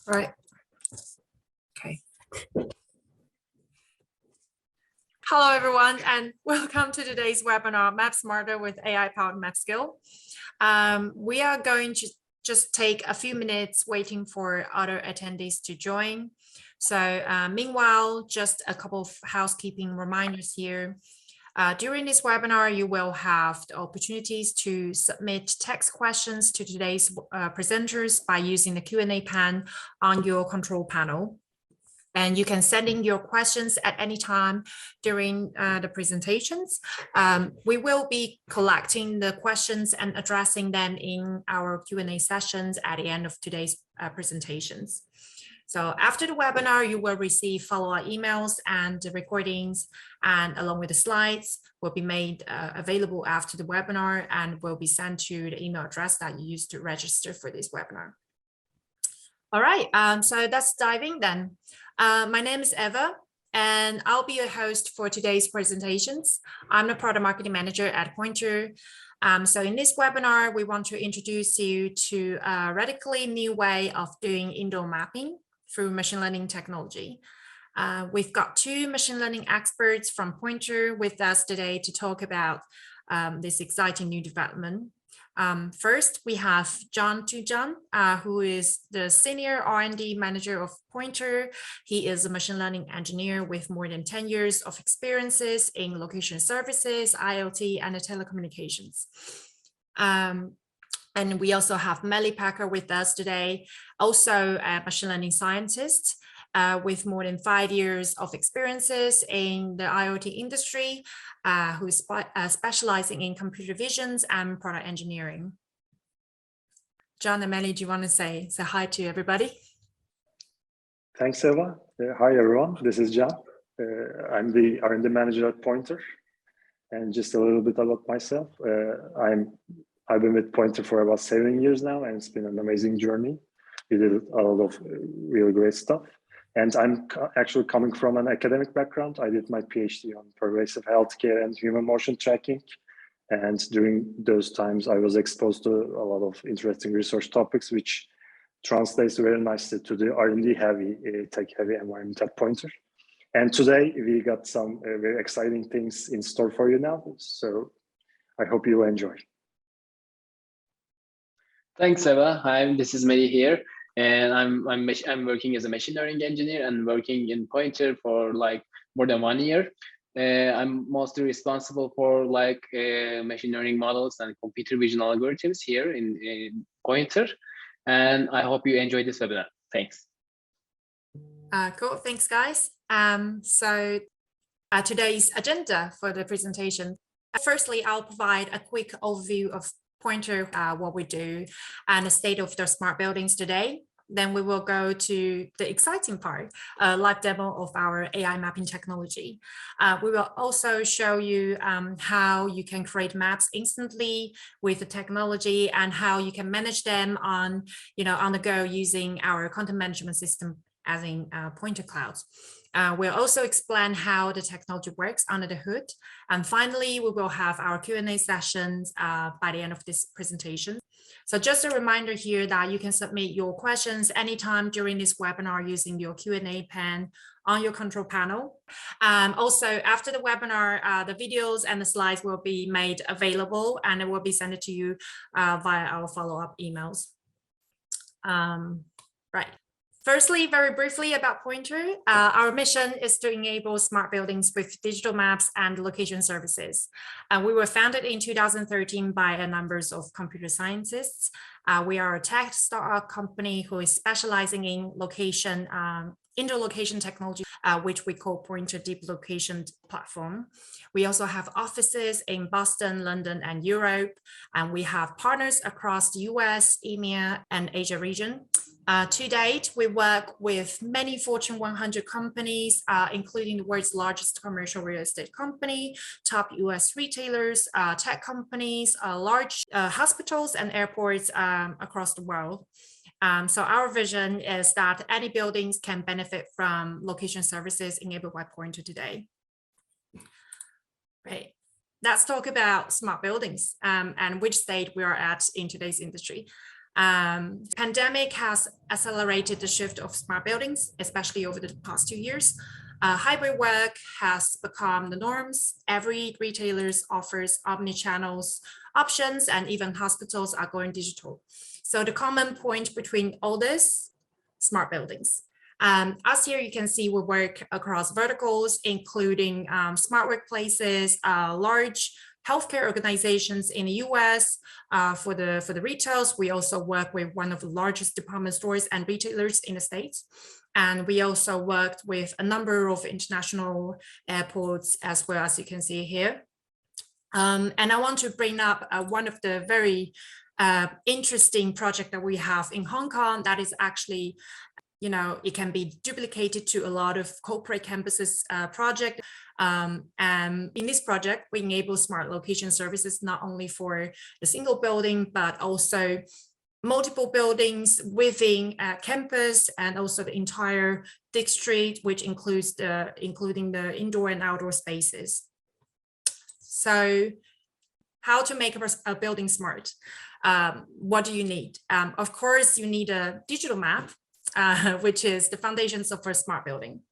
Right. Okay. Hello, everyone, and welcome to today's webinar, Map Smarter with AI-Powered MapScale. We are going to just take a few minutes waiting for other attendees to join. So meanwhile, just a couple of housekeeping reminders here. During this webinar, you will have the opportunities to submit text questions to today's presenters by using the Q&A pane on your control panel. And you can send in your questions at any time during the presentations. We will be collecting the questions and addressing them in our Q&A sessions at the end of today's presentations. So after the webinar, you will receive follow-up emails, and the recordings and along with the slides will be made available after the webinar and will be sent to the email address that you used to register for this webinar. All right, so let's dive in then. My name is Eva, and I'll be your host for today's presentations. I'm the product marketing manager at Pointr. So in this webinar, we want to introduce you to a radically new way of doing indoor mapping through machine learning technology. We've got two machine learning experts from Pointr with us today to talk about this exciting new development. First, we have John Tujan, who is the Senior R&D Manager of Pointr. He is a machine learning engineer with more than 10 years of experiences in location services, IoT, and telecommunications. And we also have Melly Packer with us today, also a machine learning scientist with more than 5 years of experiences in the IoT industry, who is specializing in computer visions and product engineering. John and Melly, do you want to say hi to everybody? Thanks, Eva. Hi, everyone. This is John. I'm the R&D manager at Pointr. And just a little bit about myself. I've been with Pointr for about 7 years now, and it's been an amazing journey. We did a lot of really great stuff. And I'm actually coming from an academic background. I did my PhD on pervasive healthcare and human motion tracking. And during those times, I was exposed to a lot of interesting research topics, which translates very nicely to the R&D heavy, tech-heavy environment at Pointr. And today, we got some very exciting things in store for you now. So I hope you will enjoy. Thanks, Eva. Hi, this is Mehdi here, and I'm working as a machine learning engineer and working in Pointr for like more than 1 year. I'm mostly responsible for machine learning models and computer vision algorithms here in Pointr, and I hope you enjoy this webinar. Thanks. Cool. Thanks, guys. So today's agenda for the presentation. Firstly, I'll provide a quick overview of Pointr, what we do, and the state of the smart buildings today. Then we will go to the exciting part, a live demo of our AI mapping technology. We will also show you how you can create maps instantly with the technology and how you can manage them on the go using our content management system, as in Pointr Cloud. We'll also explain how the technology works under the hood. And finally, we will have our Q&A sessions by the end of this presentation. So just a reminder here that you can submit your questions anytime during this webinar using your Q&A pane on your control panel. Also, after the webinar, the videos and the slides will be made available, and it will be sent to you via our follow-up emails. Right. Firstly, very briefly about Pointr, our mission is to enable smart buildings with digital maps and location services. We were founded in 2013 by a number of computer scientists. We are a tech startup company who is specializing in location, indoor location technology, which we call Pointr Deep Location Platform. We also have offices in Boston, London, and Europe, and we have partners across the US, EMEA, and Asia region. To date, we work with many Fortune 100 companies, including the world's largest commercial real estate company, top US retailers, tech companies, large hospitals and airports across the world. So our vision is that any buildings can benefit from location services enabled by Pointr today. Right. Let's talk about smart buildings and which state we are at in today's industry. Pandemic has accelerated the shift of smart buildings, especially over the past 2 years. Hybrid work has become the norms. Every retailer offers omni-channels options, and even hospitals are going digital. So the common point between all this, smart buildings. As here you can see, we work across verticals, including smart workplaces, large healthcare organizations in the US. For the retails, we also work with one of the largest department stores and retailers in the States. And we also worked with a number of international airports, as well, as you can see here. And I want to bring up one of the very interesting projects that we have in Hong Kong that is actually, it can be duplicated to a lot of corporate campuses project. And in this project, we enable smart location services, not only for the single building, but also multiple buildings within a campus, and also the entire district, which includes including the indoor and outdoor spaces. So how to make a building smart? What do you need? Of course, you need a digital map, which is the foundations of a smart building.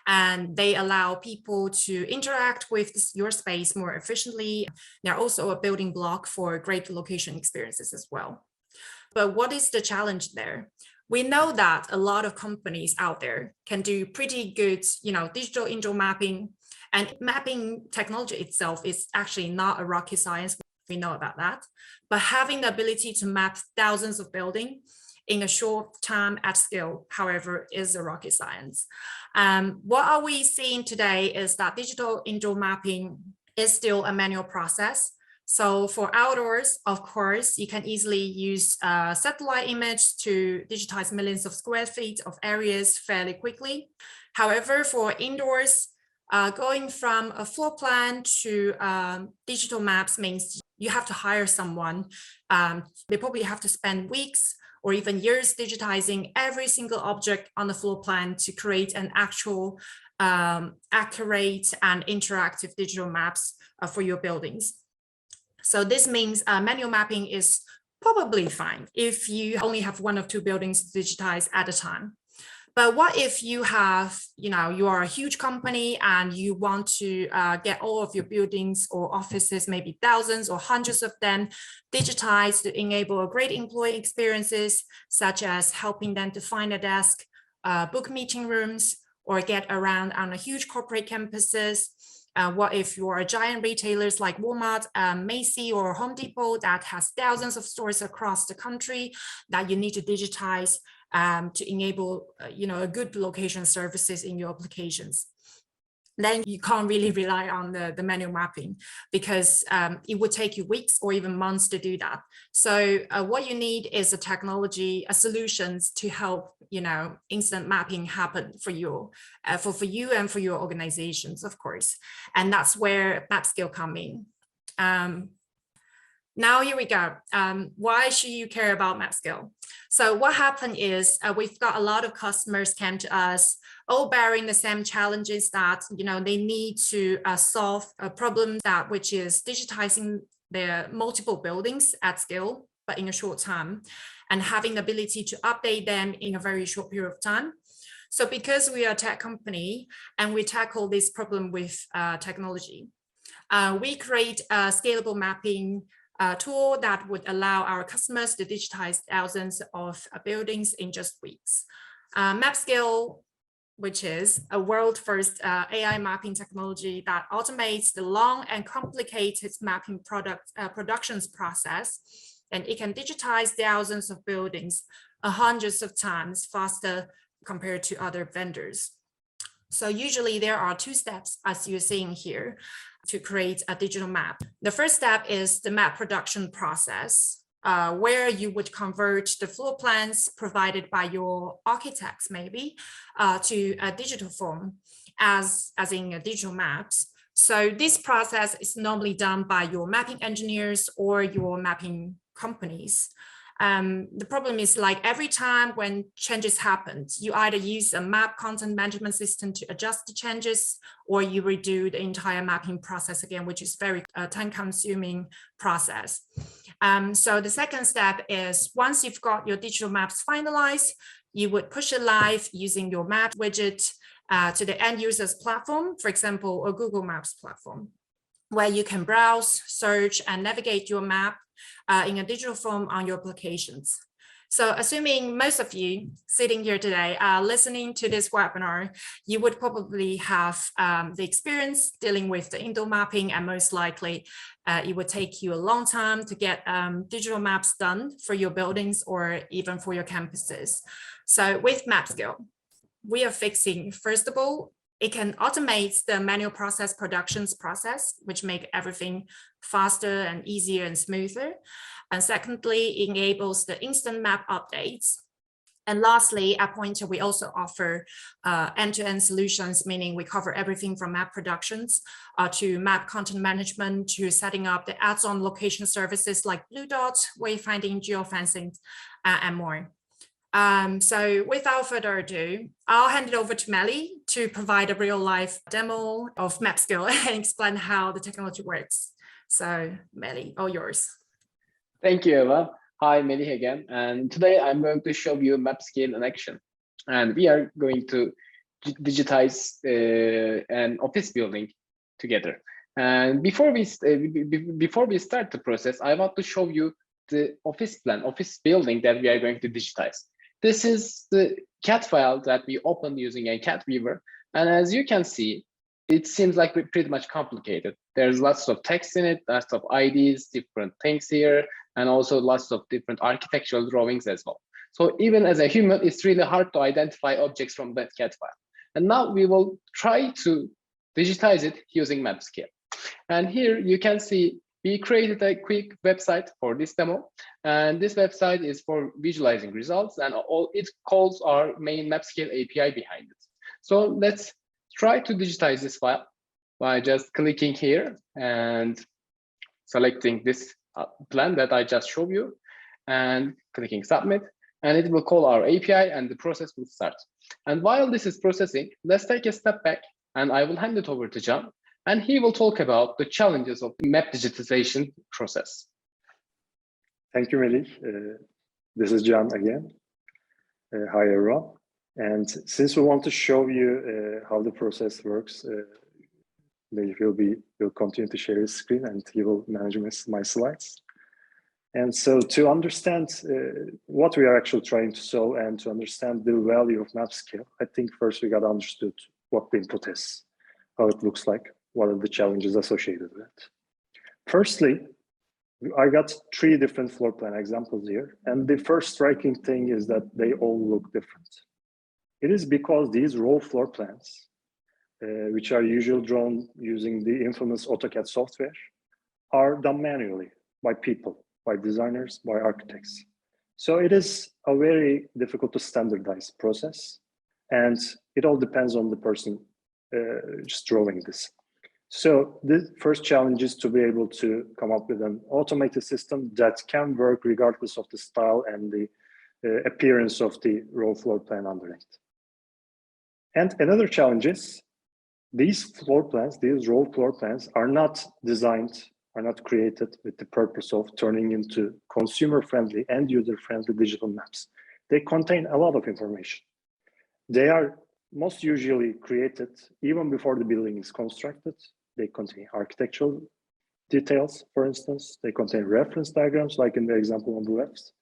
And they allow people to interact with your space more efficiently. They're also a building block for great location experiences as well. But what is the challenge there? We know that a lot of companies out there can do pretty good, digital indoor mapping, and mapping technology itself is actually not a rocket science. We know about that. But having the ability to map thousands of buildings in a short time at scale, however, is a rocket science. What are we seeing today is that digital indoor mapping is still a manual process. So for outdoors, of course, you can easily use a satellite image to digitize millions of square feet of areas fairly quickly. However, for indoors, going from a floor plan to digital maps means you have to hire someone. They probably have to spend weeks or even years digitizing every single object on the floor plan to create an actual accurate and interactive digital maps for your buildings. So this means manual mapping is probably fine if you only have 1 or 2 buildings to digitize at a time. But what if you have, you are a huge company and you want to get all of your buildings or offices, maybe thousands or hundreds of them, digitized to enable great employee experiences, such as helping them to find a desk, book meeting rooms, or get around on a huge corporate campuses? What if you are giant retailers like Walmart, Macy's, or Home Depot that has thousands of stores across the country that you need to digitize to enable, a good location services in your applications? Then you can't really rely on the manual mapping, because it would take you weeks or even months to do that. So what you need is a technology, solutions to help, instant mapping happen for you, for you and for your organizations, of course. And that's where MapScale come in. Now here we go. Why should you care about MapScale? So what happened is we've got a lot of customers came to us, all bearing the same challenges that they need to solve a problem which is digitizing their multiple buildings at scale, but in a short time, and having the ability to update them in a very short period of time. So because we are a tech company and we tackle this problem with technology, we create a scalable mapping tool that would allow our customers to digitize thousands of buildings in just weeks. MapScale, which is a world first AI mapping technology that automates the long and complicated mapping productions process, and it can digitize thousands of buildings hundreds of times faster compared to other vendors. So usually there are 2 steps, as you're seeing here, to create a digital map. The first step is the map production process, where you would convert the floor plans provided by your architects, maybe, to a digital form, as in digital maps. So this process is normally done by your mapping engineers or your mapping companies. The problem is, like, every time when changes happen, you either use a map content management system to adjust the changes, or you redo the entire mapping process again, which is very time-consuming process. So the second step is once you've got your digital maps finalized, you would push it live using your map widget to the end user's platform, for example, a Google Maps platform, where you can browse, search, and navigate your map in a digital form on your applications. So assuming most of you sitting here today are listening to this webinar, you would probably have the experience dealing with the indoor mapping, and most likely it would take you a long time to get digital maps done for your buildings or even for your campuses. So with MapScale, we are fixing, first of all, it can automate the manual process productions process, which make everything faster and easier and smoother. And secondly, it enables the instant map updates. And lastly, at Pointr, we also offer end-to-end solutions, meaning we cover everything from map productions to map content management, to setting up the add-on location services like Blue Dot, wayfinding, geofencing, and more. So without further ado, I'll hand it over to Melly to provide a real life demo of MapScale and explain how the technology works. So Melly, all yours. Thank you, Eva. Hi, Melih again. And today I'm going to show you MapScale in action. And we are going to digitize an office building together. And before we start the process, I want to show you the office building that we are going to digitize. This is the CAD file that we opened using a CAD viewer. And as you can see, it seems like pretty much complicated. There's lots of text in it, lots of IDs, different things here, and also lots of different architectural drawings as well. So even as a human, it's really hard to identify objects from that CAD file. And now we will try to digitize it using MapScale. And here you can see we created a quick website for this demo. And this website is for visualizing results, and all it calls our main MapScale API behind it. So let's try to digitize this file by just clicking here and selecting this plan that I just showed you and clicking submit, and it will call our API and the process will start. And while this is processing, let's take a step back and I will hand it over to John, and he will talk about the challenges of the map digitization process. Thank you, Melih. This is John again. Hi, everyone. And since we want to show you how the process works, Melih will continue to share his screen and he will manage my slides. And so to understand what we are actually trying to solve and to understand the value of MapScale, I think first we got to understand what the input is, how it looks like, what are the challenges associated with it. Firstly, I got 3 different floor plan examples here. And the first striking thing is that they all look different. It is because these raw floor plans, which are usually drawn using the infamous AutoCAD software, are done manually by people, by designers, by architects. So it is a very difficult to standardize process, and it all depends on the person just drawing this. So the first challenge is to be able to come up with an automated system that can work regardless of the style and the appearance of the raw floor plan underneath. And another challenge is these floor plans, these raw floor plans are not designed, are not created with the purpose of turning into consumer-friendly and user-friendly digital maps. They contain a lot of information. They are most usually created even before the building is constructed. They contain architectural details, for instance. They contain reference diagrams, like in the example on the left.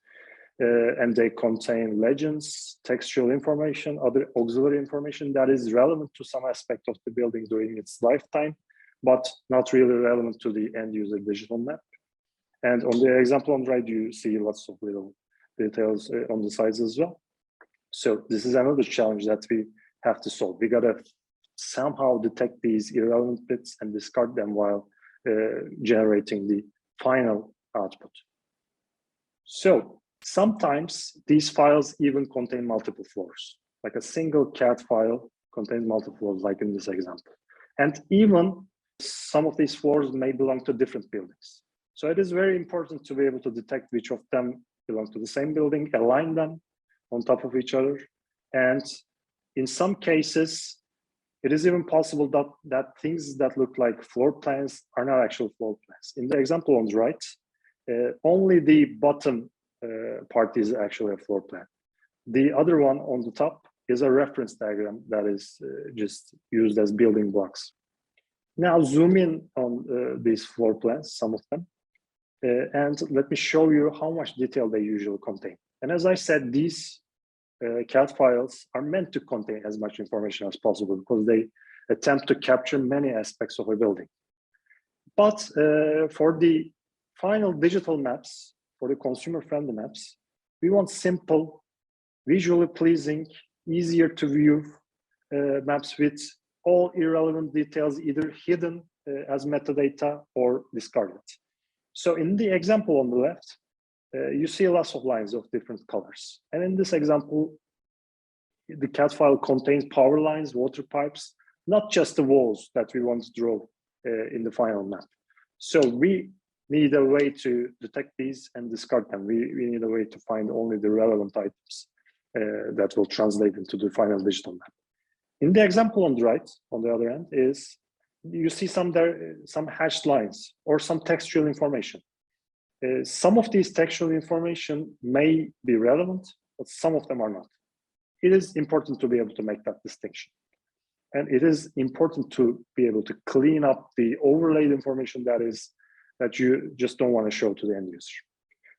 And they contain legends, textual information, other auxiliary information that is relevant to some aspect of the building during its lifetime, but not really relevant to the end user digital map. And on the example on the right, you see lots of little details on the sides as well. So this is another challenge that we have to solve. We gotta somehow detect these irrelevant bits and discard them while generating the final output. So sometimes these files even contain multiple floors, like a single CAD file contains multiple floors, like in this example. And even some of these floors may belong to different buildings. So it is very important to be able to detect which of them belong to the same building, align them on top of each other. And in some cases, it is even possible that things that look like floor plans are not actual floor plans. In the example on the right, only the bottom part is actually a floor plan. The other one on the top is a reference diagram that is just used as building blocks. Now zoom in on these floor plans, some of them, and let me show you how much detail they usually contain. And as I said, these CAD files are meant to contain as much information as possible because they attempt to capture many aspects of a building. But for the final digital maps, for the consumer-friendly maps, we want simple, visually pleasing, easier to view maps with all irrelevant details either hidden as metadata or discarded. So in the example on the left, you see lots of lines of different colors. And in this example, the CAD file contains power lines, water pipes, not just the walls that we want to draw in the final map. So we need a way to detect these and discard them. We need a way to find only the relevant items that will translate into the final digital map. In the example on the right, on the other end, is you see some hashed lines or some textual information. Some of these textual information may be relevant, but some of them are not. It is important to be able to make that distinction. And it is important to be able to clean up the overlaid information that you just don't want to show to the end user.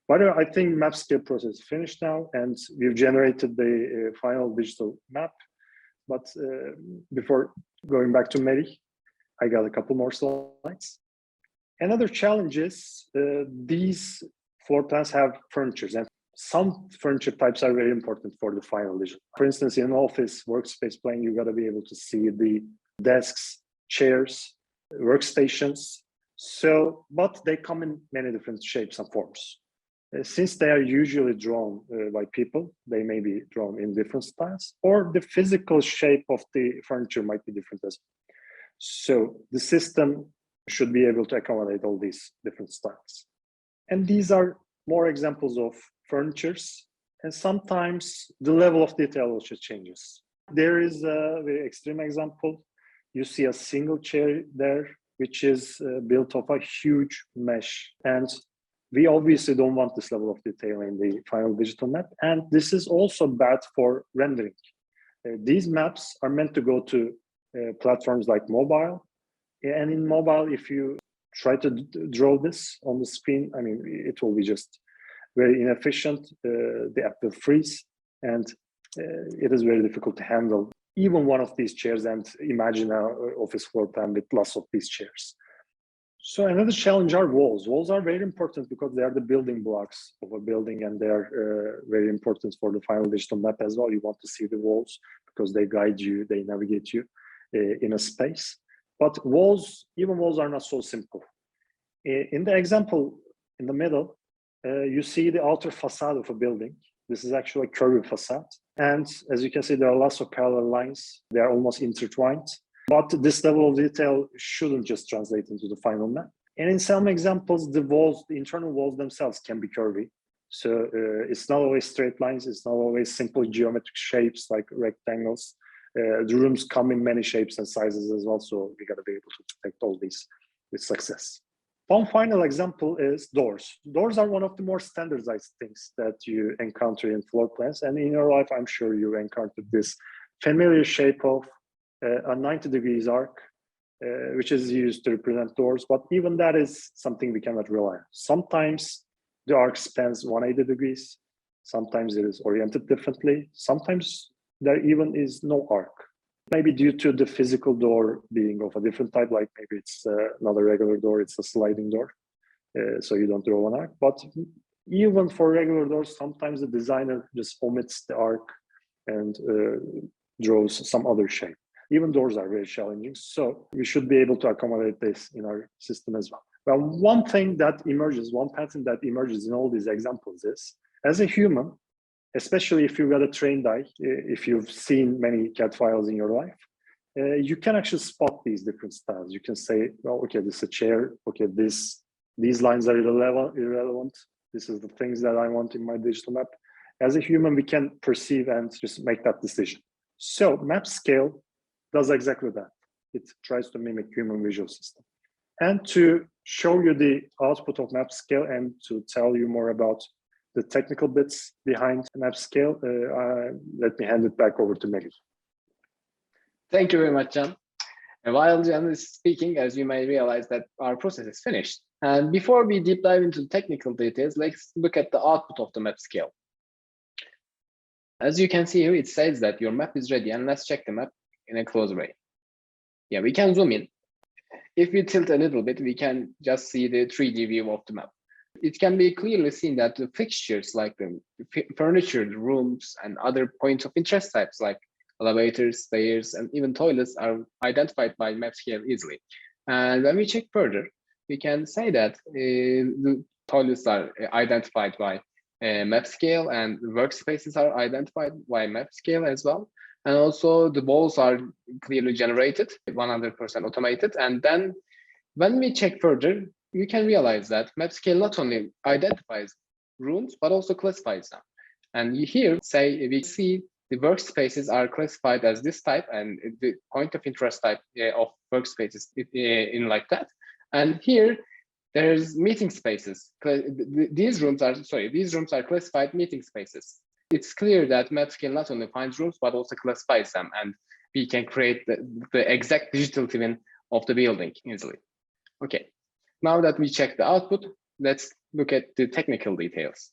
By the way, I think MapScale process is finished now, and we've generated the final digital map. But before going back to Mary, I got a couple more slides. Another challenge is these floor plans have furnitures, and some furniture types are very important for the final digital. For instance, in an office workspace plane, you got to be able to see the desks, chairs, workstations. So, but they come in many different shapes and forms. Since they are usually drawn by people, they may be drawn in different styles, or the physical shape of the furniture might be different as well. So the system should be able to accommodate all these different styles. And these are more examples of furnitures, and sometimes the level of detail also changes. There is a very extreme example. You see a single chair there, which is built of a huge mesh. And we obviously don't want this level of detail in the final digital map. And this is also bad for rendering. These maps are meant to go to platforms like mobile. And in mobile, if you try to draw this on the screen, I mean, it will be just very inefficient. The app will freeze, and it is very difficult to handle even one of these chairs and imagine an office floor plan with lots of these chairs. So another challenge are walls. Walls are very important because they are the building blocks of a building, and they are very important for the final digital map as well. You want to see the walls because they guide you, they navigate you in a space. But walls, even walls are not so simple. In the example in the middle, you see the outer facade of a building. This is actually a curved facade. And as you can see, there are lots of parallel lines. They are almost intertwined. But this level of detail shouldn't just translate into the final map. And in some examples, the walls, the internal walls themselves can be curvy. So it's not always straight lines. It's not always simple geometric shapes like rectangles. The rooms come in many shapes and sizes as well. So we got to be able to detect all these with success. One final example is doors. Doors are one of the more standardized things that you encounter in floor plans. And in your life, I'm sure you encountered this familiar shape of a 90 degrees arc, which is used to represent doors. But even that is something we cannot rely on. Sometimes the arc spans 180 degrees. Sometimes it is oriented differently. Sometimes there even is no arc. Maybe due to the physical door being of a different type, like maybe it's not a regular door, it's a sliding door. So you don't draw an arc. But even for regular doors, sometimes the designer just omits the arc and draws some other shape. Even doors are very challenging. So we should be able to accommodate this in our system as well. Well, one thing that emerges, one pattern that emerges in all these examples is, as a human, especially if you've got a trained eye, if you've seen many CAD files in your life, you can actually spot these different styles. You can say, well, okay, this is a chair. Okay, these lines are irrelevant. This is the things that I want in my digital map. As a human, we can perceive and just make that decision. So MapScale does exactly that. It tries to mimic human visual system. And to show you the output of MapScale and to tell you more about the technical bits behind MapScale, let me hand it back over to Melih. Thank you very much, Can. And while Can is speaking, as you may realize that our process is finished. And before we deep dive into the technical details, let's look at the output of the MapScale. As you can see here, it says that your map is ready, and let's check the map in a close way. Yeah, we can zoom in. If we tilt a little bit, we can just see the 3D view of the map. It can be clearly seen that the fixtures like the furniture, the rooms, and other points of interest types like elevators, stairs, and even toilets are identified by MapScale easily. And when we check further, we can say that the toilets are identified by MapScale, and workspaces are identified by MapScale as well. And also the walls are clearly generated, 100% automated. And then when we check further, you can realize that MapScale not only identifies rooms, but also classifies them. And here, say, we see the workspaces are classified as this type, and the point of interest type of workspaces in like that. And here, there's meeting spaces. These rooms are classified meeting spaces. It's clear that MapScale not only finds rooms, but also classifies them, and we can create the exact digital twin of the building easily. Okay, now that we check the output, let's look at the technical details.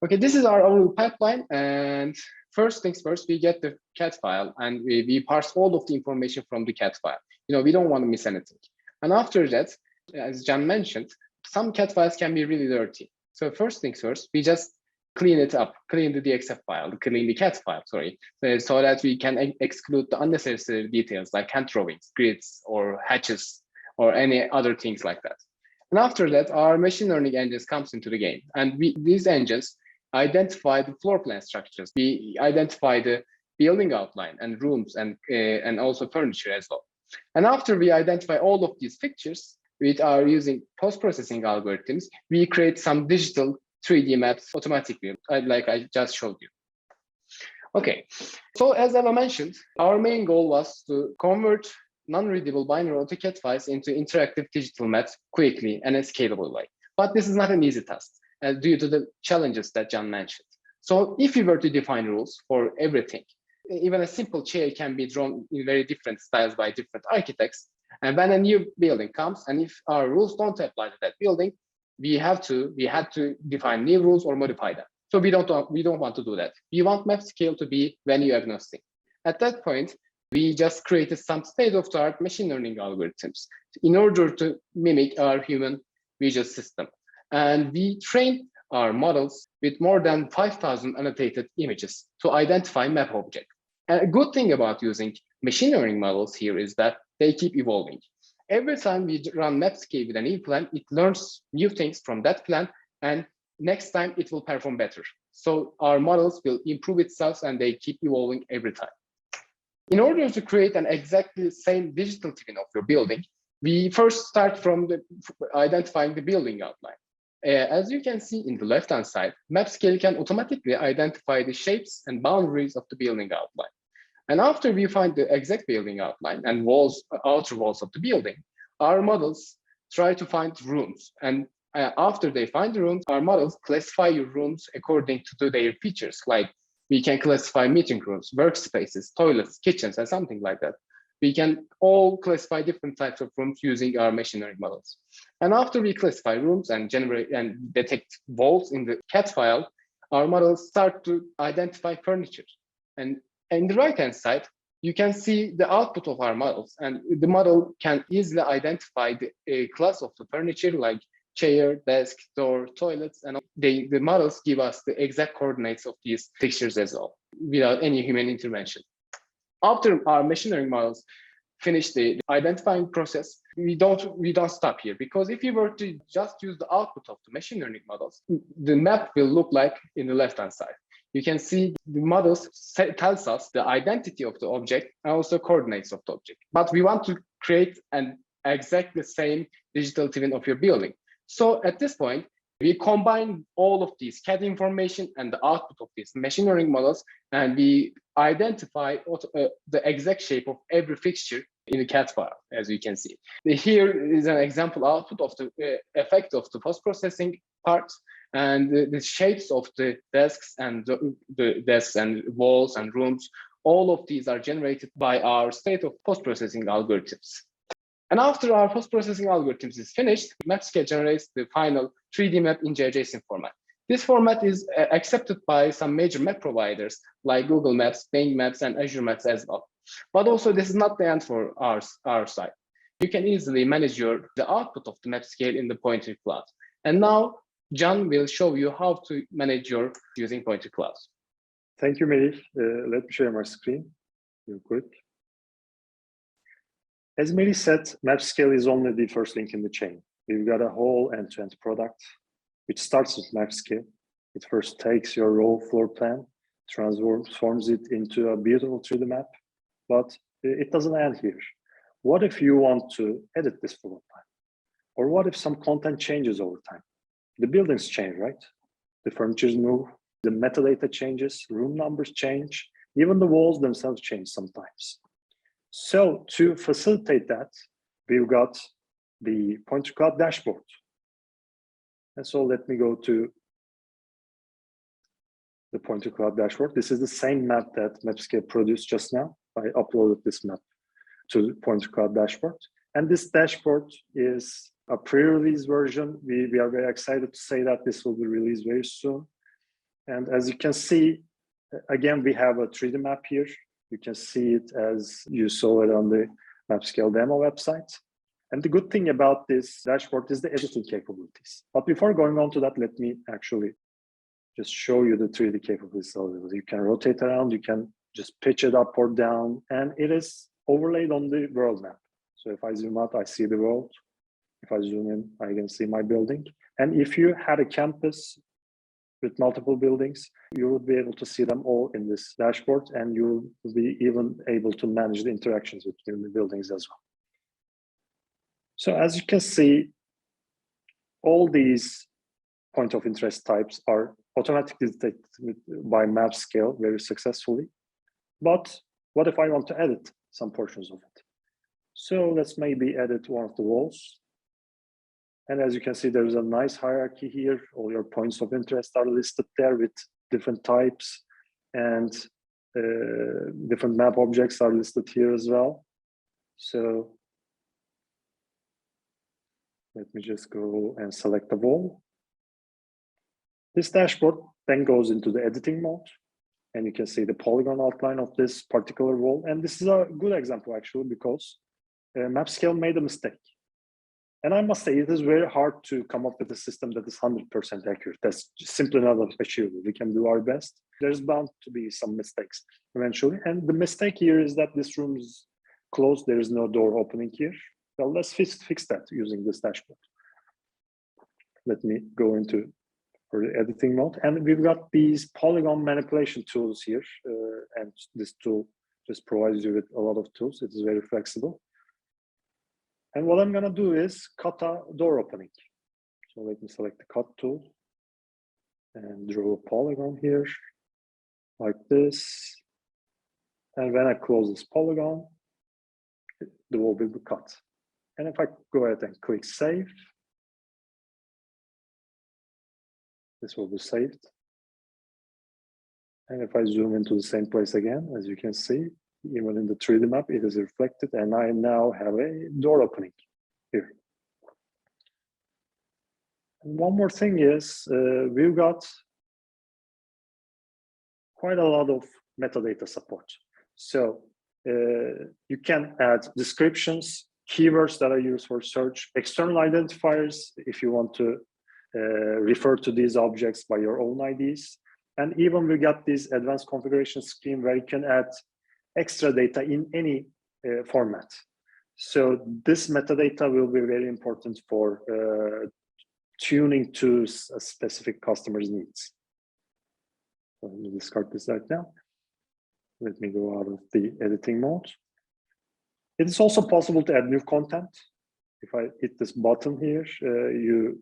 Okay, this is our overall pipeline, and first things first, we get the CAD file, and we parse all of the information from the CAD file. We don't want to miss anything. And after that, as Can mentioned, some CAD files can be really dirty. So first things first, we just clean it up, clean the DXF file, clean the CAD file, sorry, so that we can exclude the unnecessary details like hand drawings, grids, or hatches, or any other things like that. And after that, our machine learning engines comes into the game, and these engines identify the floor plan structures. We identify the building outline and rooms and also furniture as well. And after we identify all of these pictures, with our using post-processing algorithms, we create some digital 3D maps automatically, like I just showed you. Okay, so as Eva mentioned, our main goal was to convert non-readable binary AutoCAD files into interactive digital maps quickly and in a scalable way. But this is not an easy task due to the challenges that Can mentioned. So if we were to define rules for everything, even a simple chair can be drawn in very different styles by different architects. And when a new building comes, and if our rules don't apply to that building, we had to define new rules or modify them. So we don't want to do that. We want MapScale to be venue agnostic. At that point, we just created some state-of-the-art machine learning algorithms in order to mimic our human visual system. And we trained our models with more than 5,000 annotated images to identify map objects. And a good thing about using machine learning models here is that they keep evolving. Every time we run MapScale with a new plan, it learns new things from that plan, and next time it will perform better. So our models will improve itself, and they keep evolving every time. In order to create an exactly same digital twin of your building, we first start from identifying the building outline. As you can see in the left-hand side, MapScale can automatically identify the shapes and boundaries of the building outline. And after we find the exact building outline and walls, outer walls of the building, our models try to find rooms. And after they find the rooms, our models classify your rooms according to their features. Like we can classify meeting rooms, workspaces, toilets, kitchens, and something like that. We can all classify different types of rooms using our machine learning models. And after we classify rooms and generate and detect walls in the CAD file, our models start to identify furniture. And in the right-hand side, you can see the output of our models, and the model can easily identify the class of the furniture like chair, desk, door, toilets, and the models give us the exact coordinates of these fixtures as well, without any human intervention. After our machine learning models finish the identifying process, we don't stop here, because if you were to just use the output of the machine learning models, the map will look like in the left-hand side. You can see the models tells us the identity of the object and also coordinates of the object. But we want to create an exactly same digital twin of your building. So at this point, we combine all of these CAD information and the output of these machine learning models, and we identify the exact shape of every fixture in the cat file, as you can see. Here is an example output of the effect of the post-processing part, and the shapes of the desks and the desks and walls and rooms. All of these are generated by our state of post-processing algorithms. And after our post-processing algorithms is finished, MapScale generates the final 3D map in JSON format. This format is accepted by some major map providers like Google Maps, Bing Maps, and Azure Maps as well. But also, this is not the end for our side. You can easily manage the output of the MapScale in the Pointr Cloud. And now, John will show you how to manage using Pointr Cloud. Thank you, Melih. Let me share my screen real quick. As Melih said, MapScale is only the first link in the chain. We've got a whole end-to-end product, which starts with MapScale. It first takes your raw floor plan, transforms it into a beautiful 3D map, but it doesn't end here. What if you want to edit this floor plan? Or what if some content changes over time? The buildings change, right? The furnitures move, the metadata changes, room numbers change, even the walls themselves change sometimes. So to facilitate that, we've got the Pointr Cloud dashboard. And so let me go to the Pointr Cloud dashboard. This is the same map that MapScale produced just now. I uploaded this map to the Pointr Cloud dashboard. And this dashboard is a pre-release version. We are very excited to say that this will be released very soon. And as you can see, again, we have a 3D map here. You can see it as you saw it on the MapScale demo website. And the good thing about this dashboard is the editing capabilities. But before going on to that, let me actually just show you the 3D capabilities. You can rotate around, you can just pitch it up or down, and it is overlaid on the world map. So if I zoom out, I see the world. If I zoom in, I can see my building. And if you had a campus with multiple buildings, you would be able to see them all in this dashboard, and you will be even able to manage the interactions between the buildings as well. So as you can see, all these point of interest types are automatically detected by MapScale very successfully. But what if I want to edit some portions of it? So let's maybe edit one of the walls. And as you can see, there's a nice hierarchy here. All your points of interest are listed there with different types, and different map objects are listed here as well. So let me just go and select the wall. This dashboard then goes into the editing mode, and you can see the polygon outline of this particular wall. And this is a good example, actually, because MapScale made a mistake. And I must say, it is very hard to come up with a system that is 100% accurate. That's simply not achievable. We can do our best. There's bound to be some mistakes eventually. And the mistake here is that this room is closed. There is no door opening here. Well, let's fix that using this dashboard. Let me go into the editing mode. And we've got these polygon manipulation tools here. And this tool just provides you with a lot of tools. It is very flexible. And what I'm going to do is cut a door opening. So let me select the cut tool and draw a polygon here like this. And when I close this polygon, the wall will be cut. And if I go ahead and click save, this will be saved. And if I zoom into the same place again, as you can see, even in the 3D map, it is reflected, and I now have a door opening here. And one more thing is, we've got quite a lot of metadata support. So you can add descriptions, keywords that are used for search, external identifiers if you want to refer to these objects by your own IDs. And even we got this advanced configuration scheme where you can add extra data in any format. So this metadata will be very important for tuning to a specific customer's needs. So let me discard this right now. Let me go out of the editing mode. It is also possible to add new content. If I hit this button here, you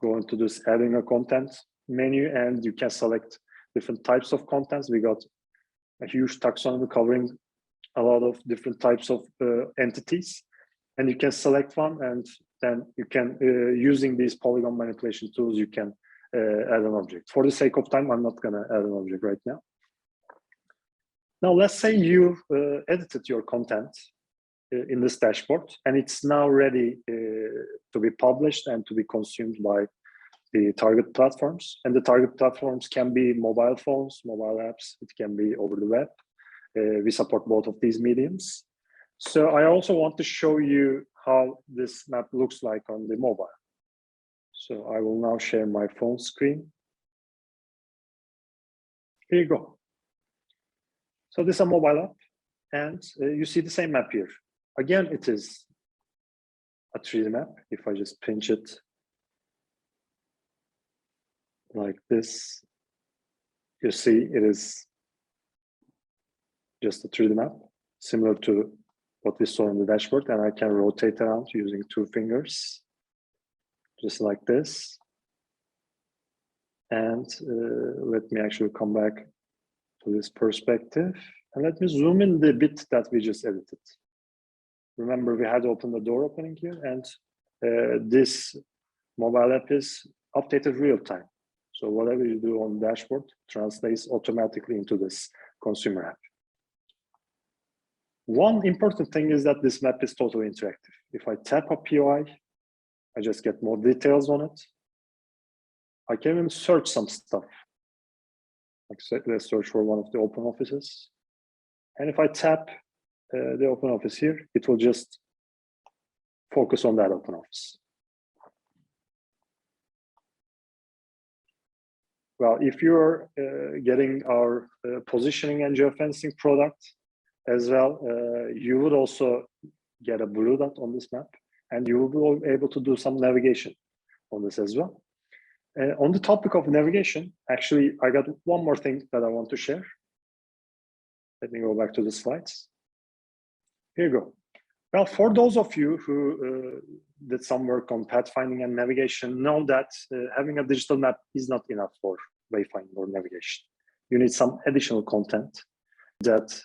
go into this adding a content menu, and you can select different types of contents. We got a huge taxonomy covering a lot of different types of entities, and you can select one, and then you can, using these polygon manipulation tools, you can add an object. For the sake of time, I'm not gonna add an object right now. Now, let's say you edited your content in this dashboard, and it's now ready to be published and to be consumed by the target platforms. And the target platforms can be mobile phones, mobile apps, it can be over the web. We support both of these mediums. So I also want to show you how this map looks like on the mobile. So I will now share my phone screen. Here you go. So this is a mobile app, and you see the same map here. Again, it is a 3D map. If I just pinch it like this, you see it is just a 3D map, similar to what we saw in the dashboard, and I can rotate around using 2 fingers, just like this. And let me actually come back to this perspective, and let me zoom in the bit that we just edited. Remember, we had opened the door opening here, and this mobile app is updated real time. So whatever you do on the dashboard translates automatically into this consumer app. One important thing is that this map is totally interactive. If I tap a POI, I just get more details on it. I can even search some stuff. Like, let's search for one of the open offices. And if I tap the open office here, it will just focus on that open office. Well, if you're getting our positioning and geofencing product as well, you would also get a blue dot on this map, and you will be able to do some navigation on this as well. On the topic of navigation, actually, I got one more thing that I want to share. Let me go back to the slides. Here you go. Well, for those of you who did some work on pathfinding and navigation, know that having a digital map is not enough for wayfinding or navigation. You need some additional content that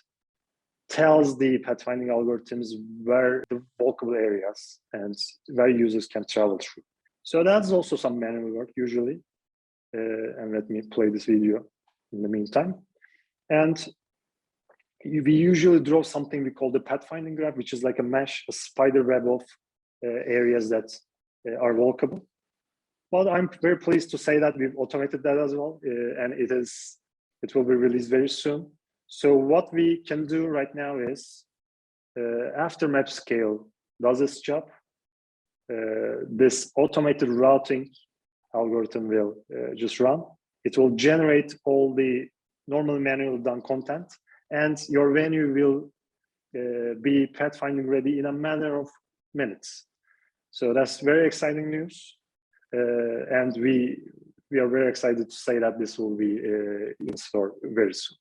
tells the pathfinding algorithms where the walkable areas and where users can travel through. So that's also some manual work usually. And let me play this video in the meantime. And we usually draw something we call the pathfinding graph, which is like a mesh, a spider web of areas that are walkable. But I'm very pleased to say that we've automated that as well, and it will be released very soon. So what we can do right now is, after MapScale does its job, this automated routing algorithm will just run. It will generate all the normally manually done content, and your venue will be pathfinding ready in a matter of minutes. So that's very exciting news. And we are very excited to say that this will be in store very soon.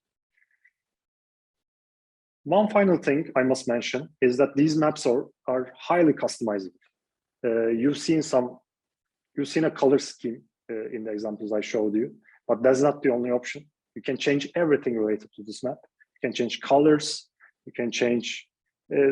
One final thing I must mention is that these maps are highly customizable. You've seen a color scheme in the examples I showed you, but that's not the only option. You can change everything related to this map. You can change colors, you can change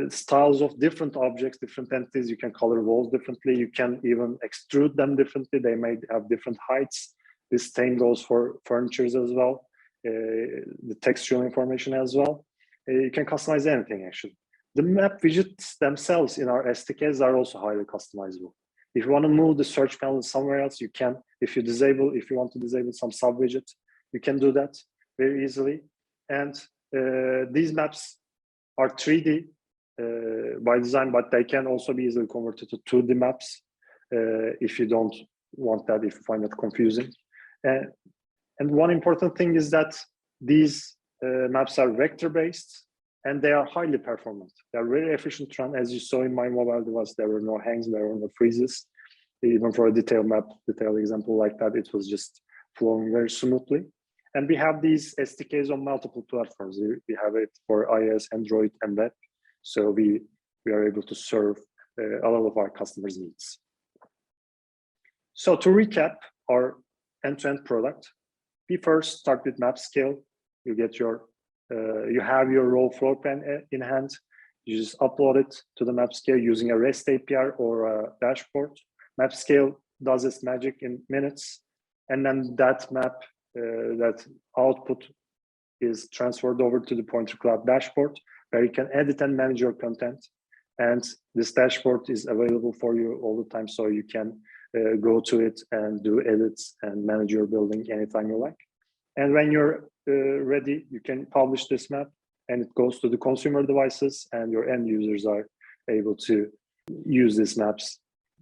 styles of different objects, different entities. You can color walls differently. You can even extrude them differently. They may have different heights. This same goes for furnitures as well, the textual information as well. You can customize anything actually. The map widgets themselves in our SDKs are also highly customizable. If you want to move the search panel somewhere else, you can. If you want to disable some sub widget, you can do that very easily. And these maps are 3D by design, but they can also be easily converted to 2D maps if you don't want that, if you find it confusing. And one important thing is that these maps are vector-based and they are highly performant. They're very efficient to run. As you saw in my mobile device, there were no hangs, there were no freezes. Even for a detailed example like that, it was just flowing very smoothly. And we have these SDKs on multiple platforms. We have it for iOS, Android, and web. So we are able to serve a lot of our customers' needs. So to recap our end-to-end product, we first start with MapScale. You get your You have your raw floor plan in hand. You just upload it to the MapScale using a REST API or a dashboard. MapScale does its magic in minutes, and then that map, that output is transferred over to the Pointr Cloud dashboard, where you can edit and manage your content. And this dashboard is available for you all the time, so you can go to it and do edits and manage your building anytime you like. And when you're ready, you can publish this map, and it goes to the consumer devices, and your end users are able to use these maps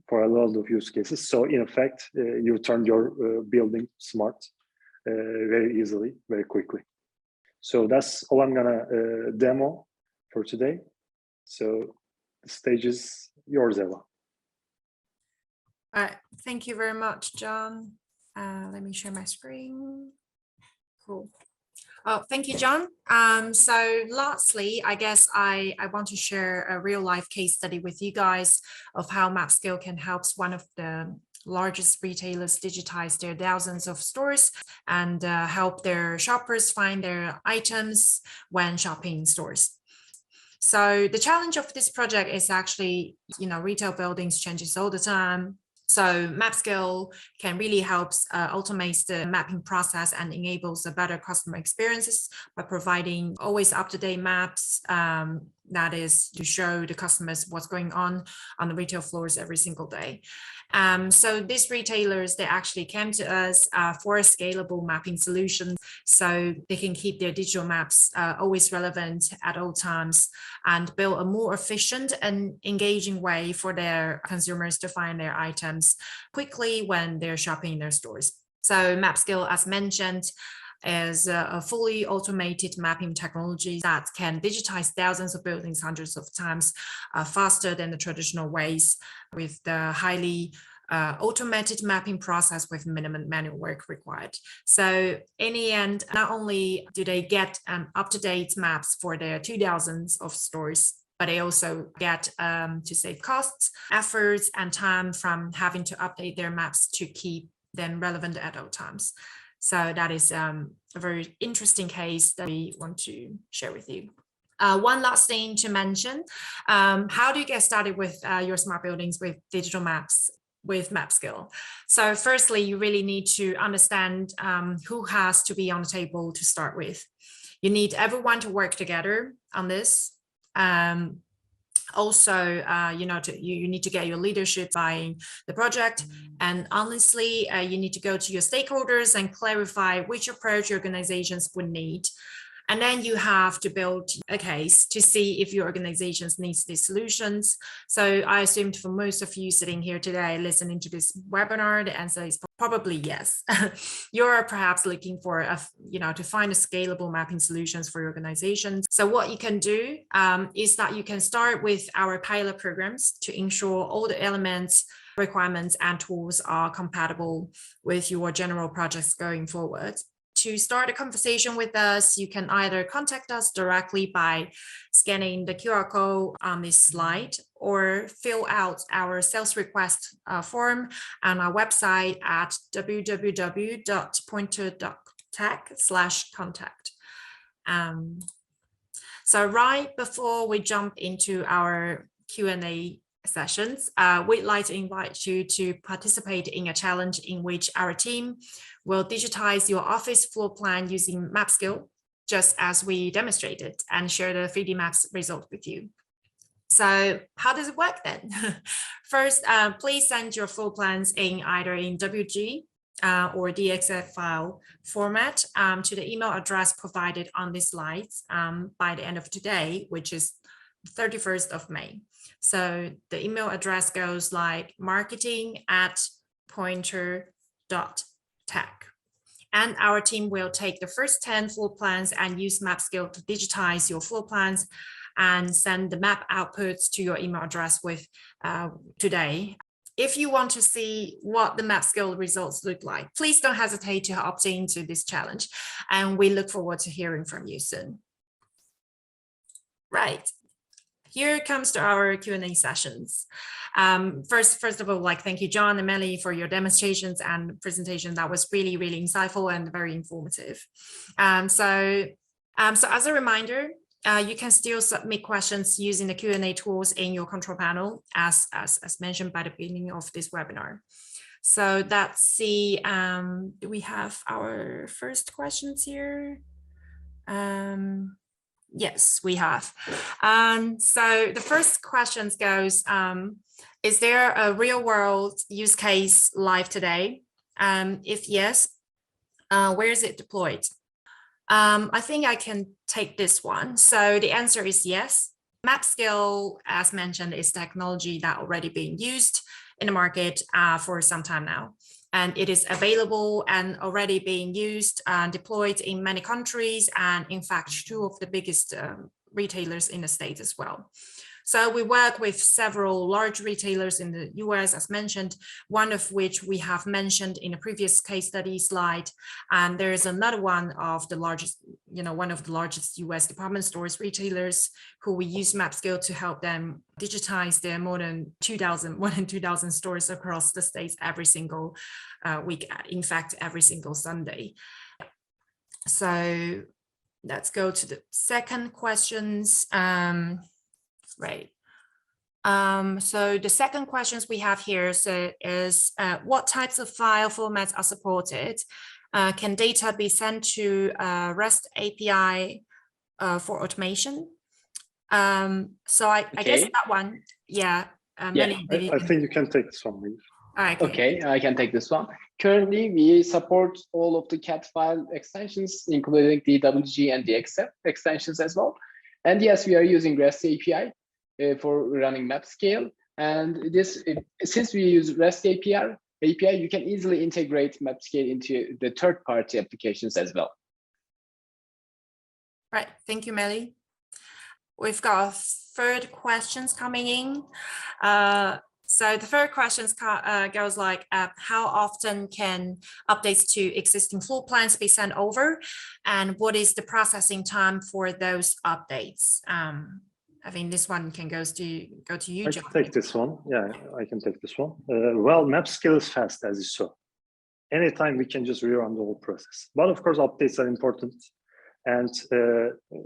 for a lot of use cases. So in effect, you turn your building smart very easily, very quickly. So that's all I'm gonna demo for today. So the stage is yours, Eva. All right, thank you very much, John. Let me share my screen. Cool. Oh, thank you, John. So lastly, I guess I want to share a real life case study with you guys of how MapScale can help one of the largest retailers digitize their thousands of stores and help their shoppers find their items when shopping in stores. So the challenge of this project is actually, retail buildings changes all the time. So MapScale can really help automate the mapping process and enables a better customer experiences by providing always up-to-date maps, that is to show the customers what's going on the retail floors every single day. So these retailers, they actually came to us for a scalable mapping solution, so they can keep their digital maps always relevant at all times and build a more efficient and engaging way for their consumers to find their items quickly when they're shopping in their stores. So MapScale, as mentioned, is a fully automated mapping technology that can digitize thousands of buildings hundreds of times faster than the traditional ways, with the highly automated mapping process with minimum manual work required. So in the end, not only do they get up-to-date maps for their 2000s of stores, but they also get to save costs, efforts, and time from having to update their maps to keep them relevant at all times. So that is a very interesting case that we want to share with you. One last thing to mention, how do you get started with your smart buildings with digital maps with MapScale? So firstly, you really need to understand who has to be on the table to start with. You need everyone to work together on this. Also, you need to get your leadership buying the project. And honestly, you need to go to your stakeholders and clarify which approach your organizations would need. And then you have to build a case to see if your organizations needs these solutions. So I assumed for most of you sitting here today, listening to this webinar, the answer is probably yes. You're perhaps looking for to find a scalable mapping solutions for your organizations. So what you can do is that you can start with our pilot programs to ensure all the elements, requirements, and tools are compatible with your general projects going forward. To start a conversation with us, you can either contact us directly by scanning the QR code on this slide, or fill out our sales request form on our website at www.pointr.tech/contact. So right before we jump into our Q&A sessions, we'd like to invite you to participate in a challenge in which our team will digitize your office floor plan using MapScale, just as we demonstrated, and share the 3D maps result with you. So how does it work then? First, please send your floor plans in either in WG or DXF file format to the email address provided on these slides by the end of today, which is 31st of May. So the email address goes like marketing@pointr.tech. And our team will take the first 10 floor plans and use MapScale to digitize your floor plans and send the map outputs to your email address with today. If you want to see what the MapScale results look like, please don't hesitate to opt into this challenge. And we look forward to hearing from you soon. Right. Here comes to our Q&A sessions. First of all, thank you, John and Melly, for your demonstrations and presentation. That was really, really insightful and very informative. So So as a reminder, you can still submit questions using the Q&A tools in your control panel, as mentioned by the beginning of this webinar. So let's see, we have our first questions here. Yes, we have. So the first question goes, is there a real world use case live today? If yes, where is it deployed? I think I can take this one. So the answer is yes. MapScale, as mentioned, is technology that already being used in the market for some time now. And it is available and already being used and deployed in many countries, and in fact, 2 of the biggest retailers in the States as well. So we work with several large retailers in the US, as mentioned, one of which we have mentioned in a previous case study slide. And there is another one of the largest, one of the largest US department stores retailers who we use MapScale to help them digitize their more than 2,000 stores across the States every single week, in fact, every single Sunday. So let's go to the second questions. Right. So the second questions we have here is what types of file formats are supported? Can data be sent to REST API for automation? So I guess that one, yeah. I think you can take this one, maybe. Okay, I can take this one. Currently, we support all of the CAT file extensions, including DWG and DXF extensions as well. And yes, we are using REST API for running MapScale. And since we use REST API, you can easily integrate MapScale into the third-party applications as well. Right, thank you, Melly. We've got third questions coming in. So the third question goes like, how often can updates to existing floor plans be sent over? And what is the processing time for those updates? I think this one can go to you, John. I can take this one. Yeah, I can take this one. Well, MapScale is fast, as you saw. Anytime we can just rerun the whole process. But of course, updates are important. And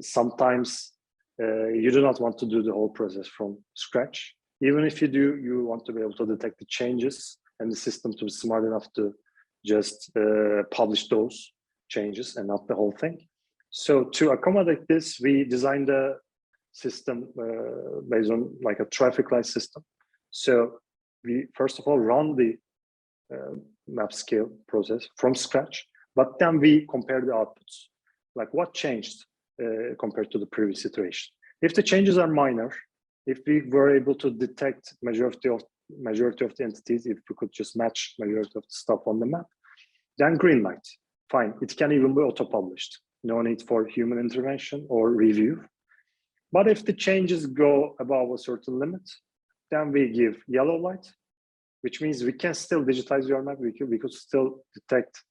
sometimes you do not want to do the whole process from scratch. Even if you do, you want to be able to detect the changes and the system to be smart enough to just publish those changes and not the whole thing. So to accommodate this, we designed a system based on like a traffic light system. So we first of all run the MapScale process from scratch, but then we compare the outputs, like what changed compared to the previous iteration. If the changes are minor, if we were able to detect majority of the entities, if we could just match majority of the stuff on the map, then green light, fine. It can even be auto-published. No need for human intervention or review. But if the changes go above a certain limit, then we give yellow light, which means we can still digitize your map. We could still detect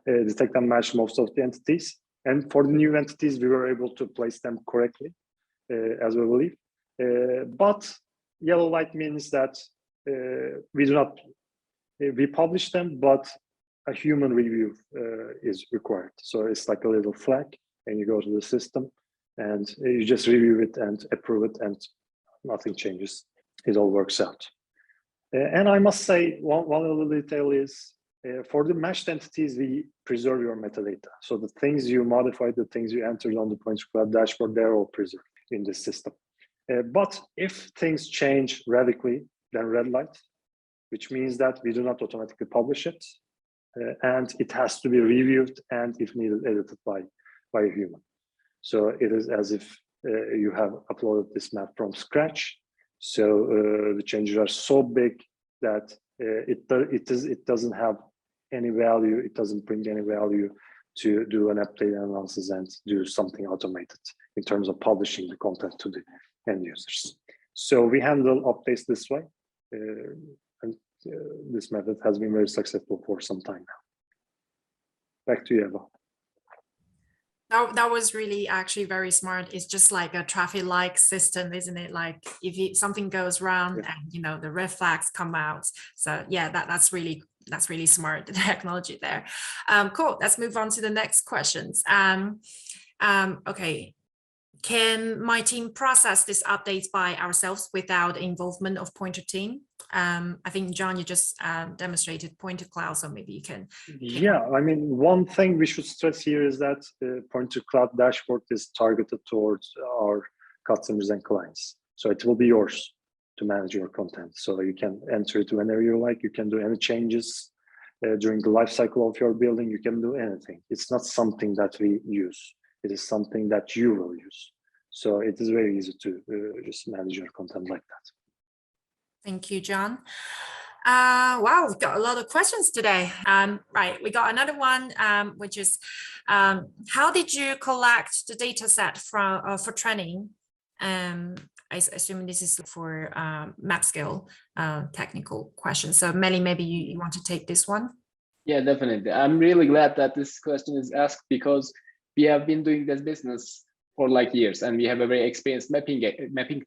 detect and match most of the entities. And for the new entities, we were able to place them correctly, as we believe. But yellow light means that we publish them, but a human review is required. So it's like a little flag, and you go to the system, and you just review it and approve it, and nothing changes. It all works out. And I must say, one little detail is, for the meshed entities, we preserve your metadata. So the things you modified, the things you entered on the Pointr Cloud dashboard, they're all preserved in this system. But if things change radically, then red light, which means that we do not automatically publish it, and it has to be reviewed and, if needed, edited by a human. So it is as if you have uploaded this map from scratch. So the changes are so big that it doesn't have any value. It doesn't bring any value to do an update analysis and do something automated in terms of publishing the content to the end users. So we handle updates this way, and this method has been very successful for some time now. Back to you, Eva. That was really actually very smart. It's just like a traffic light system, isn't it? Like if something goes wrong, and the red flags come out. So yeah, that's really that's really smart, the technology there. Cool. Let's move on to the next questions. Okay. Can my team process these updates by ourselves without involvement of Pointr team? I think, John, you just demonstrated Pointr Cloud, so maybe you can. Yeah, I mean, one thing we should stress here is that Pointr Cloud dashboard is targeted towards our customers and clients. So it will be yours to manage your content. So you can enter it whenever you like. You can do any changes during the life cycle of your building. You can do anything. It's not something that we use. It is something that you will use. So it is very easy to just manage your content like that. Thank you, John. Wow, we've got a lot of questions today. Right, we got another one, which is, how did you collect the data set for training? I assume this is for MapScale technical questions. So Melly, maybe you want to take this one? Yeah, definitely. I'm really glad that this question is asked, because we have been doing this business for like years, and we have a very experienced mapping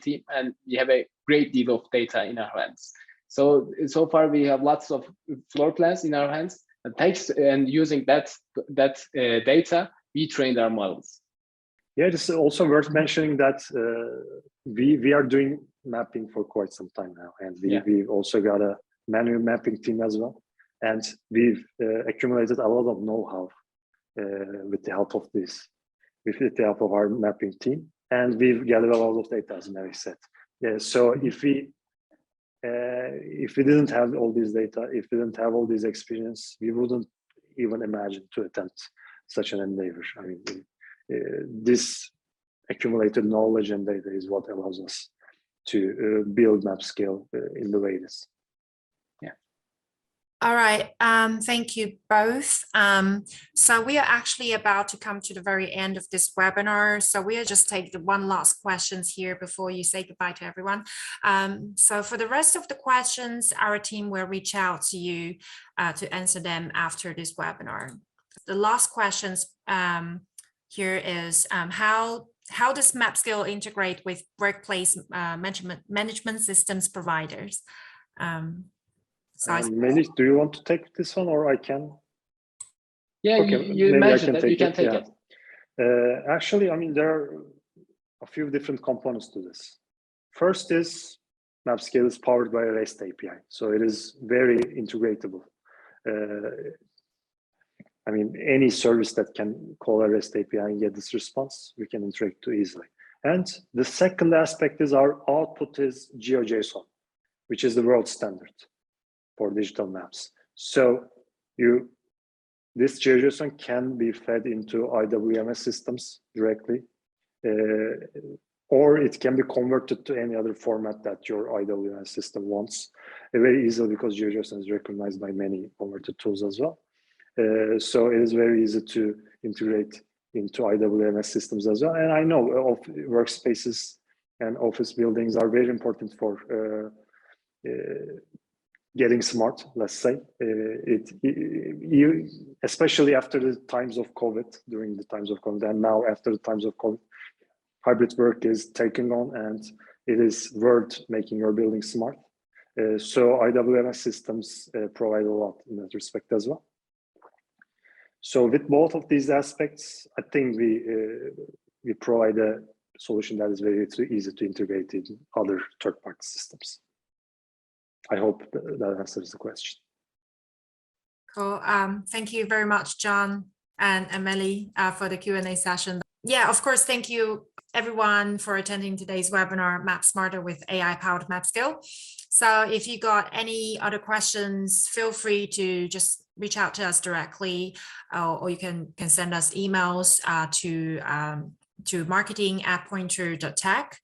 team, and we have a great deal of data in our hands. So far we have lots of floor plans in our hands, and using that data, we trained our models. Yeah, it's also worth mentioning that we are doing mapping for quite some time now, and we've also got a manual mapping team as well, and we've accumulated a lot of know-how with the help of this. With the help of our mapping team, and we've gathered a lot of data, as Mary said. Yeah, so if we didn't have all this data, if we didn't have all this experience, we wouldn't even imagine to attempt such an endeavor. I mean, this accumulated knowledge and data is what allows us to build MapScale in the way it is. All right, thank you both. So we are actually about to come to the very end of this webinar. So we'll just take the one last questions here before you say goodbye to everyone. So for the rest of the questions, our team will reach out to you to answer them after this webinar. The last questions here is, how does MapScale integrate with workplace management systems providers? Melis, do you want to take this one, or I can? Yeah, okay, you mentioned that you can take it. Actually, I mean, there are a few different components to this. First is MapScale is powered by a REST API, so it is very integratable. I mean, any service that can call a REST API and get this response, we can interact to easily. And the second aspect is our output is GeoJSON, which is the world standard for digital maps. So this GeoJSON can be fed into IWMS systems directly, or it can be converted to any other format that your IWMS system wants very easily, because GeoJSON is recognized by many converted tools as well. So it is very easy to integrate into IWMS systems as well. And I know workspaces and office buildings are very important for getting smart, let's say. Especially after the times of COVID, during the times of COVID, and now after the times of COVID, hybrid work is taking on, and it is worth making your building smart. So IWMS systems provide a lot in that respect as well. So with both of these aspects, I think we provide a solution that is very easy to integrate in other third-party systems. I hope that answers the question. Cool. Thank you very much, John and Emily, for the Q&A session. Yeah, of course, thank you everyone for attending today's webinar, Map Smarter with AI-Powered MapScale. So if you got any other questions, feel free to just reach out to us directly, or you can send us emails to marketing@pointr.tech.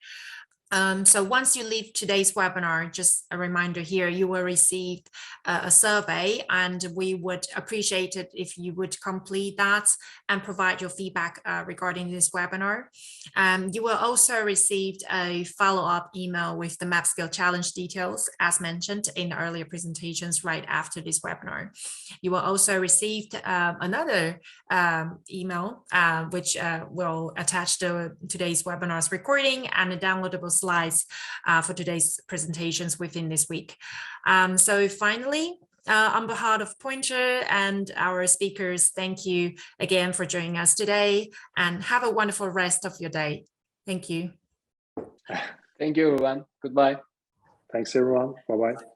So once you leave today's webinar, just a reminder here, you will receive a survey, and we would appreciate it if you would complete that and provide your feedback regarding this webinar. You will also receive a follow-up email with the MapScale challenge details, as mentioned in the earlier presentations right after this webinar. You will also receive another email, which will attach to today's webinar's recording and the downloadable slides for today's presentations within this week. So finally, On behalf of Pointr and our speakers, thank you again for joining us today, and have a wonderful rest of your day. Thank you. Thank you, everyone. Goodbye. Thanks, everyone. Bye-bye.